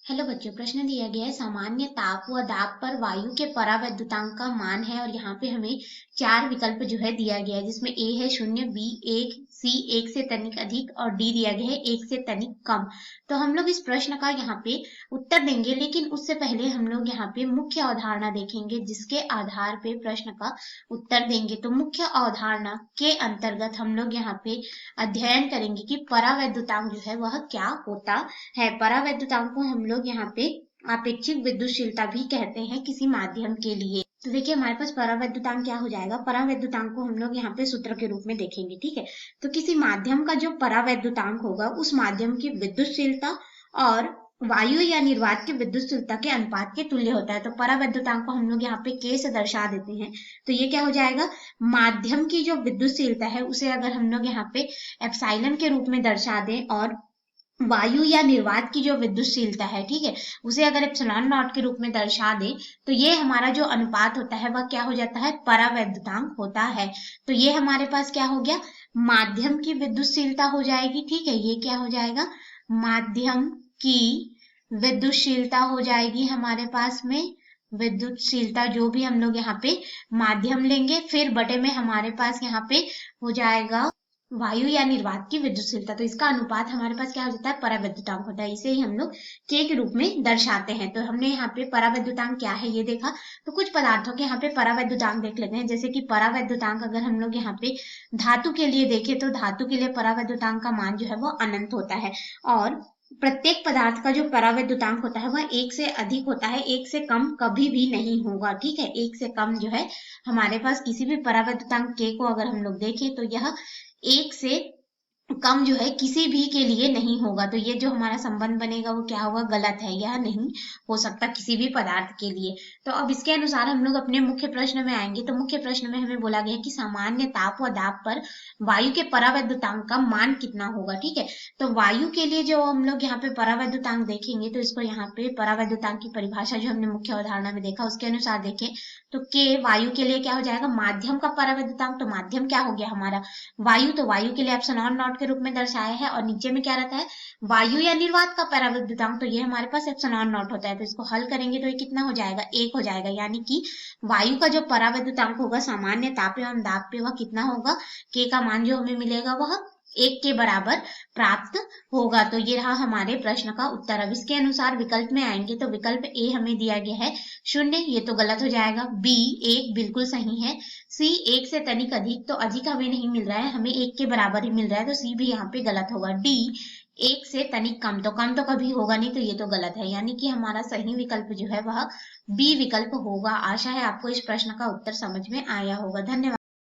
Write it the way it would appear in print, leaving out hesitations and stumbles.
Hello बच्चों, प्रश्न दिया गया है सामान्य ताप व दाब पर वायु के परावैद्युतांक का मान है और यहाँ पे हमें चार विकल्प जो है दिया गया है, जिसमें ए है 0, बी 1, सी 1 से तनिक अधिक और डी दिया गया है 1 से तनिक कम। तो हम लोग इस प्रश्न का यहाँ पे उत्तर देंगे, लेकिन उससे पहले हम लोग यहाँ पे मुख्य अवधारणा देखेंगे जिसके आधार पे प्रश्न का उत्तर देंगे। तो मुख्य अवधारणा के अंतर्गत हम लोग यहाँ पे अध्ययन करेंगे कि परावैद्युतांक जो है वह क्या होता है। परावैद्युतांक को हम लोग यहाँ पे आपेक्षिक विद्युतशीलता भी कहते हैं किसी माध्यम के लिए। तो देखिए हमारे पास परावैद्युतांक क्या हो जाएगा। परावैद्युतांक को हम लोग यहाँ पे सूत्र के रूप में देखेंगे, ठीक है। तो किसी माध्यम का जो परावैद्युतांक होगा उस माध्यम की विद्युतशीलता और वायु या निर्वात की विद्युतशीलता के अनुपात के तुल्य होता है। तो परावैद्युतांक को हम लोग यहाँ पे K से दर्शा देते हैं। तो ये क्या हो जाएगा, माध्यम की जो विद्युतशीलता है उसे अगर हम लोग यहाँ पे एप्सिलॉन के रूप में दर्शा दें और वायु या निर्वात की जो विद्युतशीलता है, ठीक है, उसे अगर एप्सिलॉन नॉट के रूप में दर्शा दें तो ये हमारा जो अनुपात होता है वह क्या हो जाता है, परावैद्युतांक होता है। तो ये हमारे पास क्या हो गया, माध्यम की विद्युतशीलता हो जाएगी, ठीक है। ये क्या हो जाएगा, माध्यम की विद्युतशीलता हो जाएगी हमारे पास में। विद्युतशीलता जो भी हम लोग यहाँ पे माध्यम लेंगे, फिर बटे में हमारे पास यहाँ पे हो जाएगा वायु या निर्वात की विद्युतशीलता। तो इसका अनुपात हमारे पास क्या हो जाता है, परावैद्युतांक होता है। इसे ही हम लोग के रूप में दर्शाते हैं। तो हमने यहाँ पे परावैद्युतांक क्या है ये देखा। तो कुछ पदार्थों के यहाँ पे परावैद्युतांक देख लेते हैं। जैसे कि परावैद्युतांक अगर हम लोग यहाँ पे धातु के लिए देखें तो धातु के लिए परावैद्युतांक का मान जो है वो अनंत होता है और प्रत्येक पदार्थ का जो परावैद्युतांक होता है वह 1 से अधिक होता है, 1 से कम कभी भी नहीं होगा, ठीक है। 1 से कम जो है हमारे पास किसी भी परावैद्युतांक के को अगर हम लोग देखें तो यह 1 से कम जो है किसी भी के लिए नहीं होगा। तो ये जो हमारा संबंध बनेगा वो क्या होगा, गलत है, यह नहीं हो सकता किसी भी पदार्थ के लिए। तो अब इसके अनुसार हम लोग अपने मुख्य प्रश्न में आएंगे। तो मुख्य प्रश्न में हमें बोला गया है कि सामान्य ताप व दाब पर वायु के परावैद्युतांक का मान कितना होगा, ठीक है। तो वायु के लिए जो हम लोग यहाँ पे परावैद्युतांक देखेंगे तो इसको यहाँ पे परावैद्युतांक की परिभाषा जो हमने मुख्य अवधारणा में देखा उसके अनुसार देखें तो के वायु के लिए क्या हो जाएगा, माध्यम का परावैद्युतांक। तो माध्यम क्या हो गया हमारा, वायु। तो वायु के लिए एप्सिलॉन नॉट के रूप में दर्शाया है और नीचे में क्या रहता है, वायु या निर्वात का परावैद्युतांक। तो ये हमारे पास एप्सिलॉन नॉट होता है। तो इसको हल करेंगे तो ये कितना हो जाएगा, 1 हो जाएगा। यानी कि वायु का जो परावैद्युतांक होगा सामान्य ताप एवं दाब पे वह कितना होगा, के का मान जो हमें मिलेगा वह 1 के बराबर प्राप्त होगा। तो ये रहा हमारे प्रश्न का उत्तर। अब इसके अनुसार विकल्प में आएंगे तो विकल्प ए हमें दिया गया है 0, ये तो गलत हो जाएगा। बी 1 बिल्कुल सही है। सी 1 से तनिक अधिक, तो अधिक हमें नहीं मिल रहा है, हमें 1 के बराबर ही मिल रहा है, तो सी भी यहाँ पे गलत होगा। डी 1 से तनिक कम, तो कम तो कभी होगा नहीं, तो ये तो गलत है। यानी कि हमारा सही विकल्प जो है वह बी विकल्प होगा। आशा है आपको इस प्रश्न का उत्तर समझ में आया होगा। धन्यवाद।